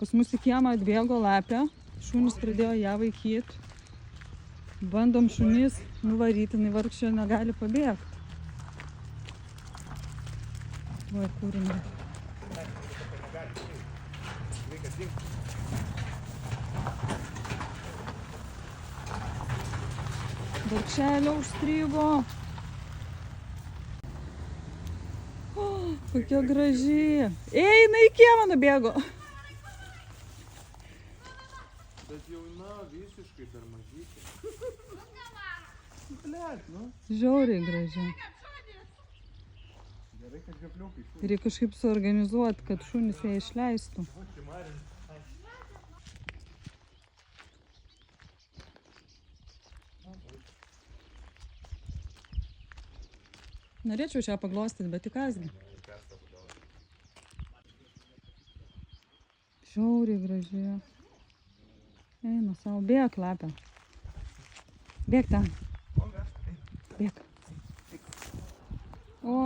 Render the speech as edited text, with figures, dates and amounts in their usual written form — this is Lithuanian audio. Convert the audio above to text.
Pas mus į kiemą atbėgo lapė. Šunys pradėjo ją vaikyti. Bandom šunys nuvaryti, jinai vargšė negali pabėgti. Va, kur jinai. Vargšelė užstrigo. Kokia graži. Eina į kiemą nubėgo. Bet jauna visiškai per mažytė. Blet, nu. Žiauriai graži. Gerai, kad žepliukai. Reikia kažkaip suorganizuoti, kad šunys ją išleistų. Norėčiau šią paglostyti, bet tik kasgi. Žiauriai graži. Eina savo, bėk lapė. Bėk ten. Bėk. O,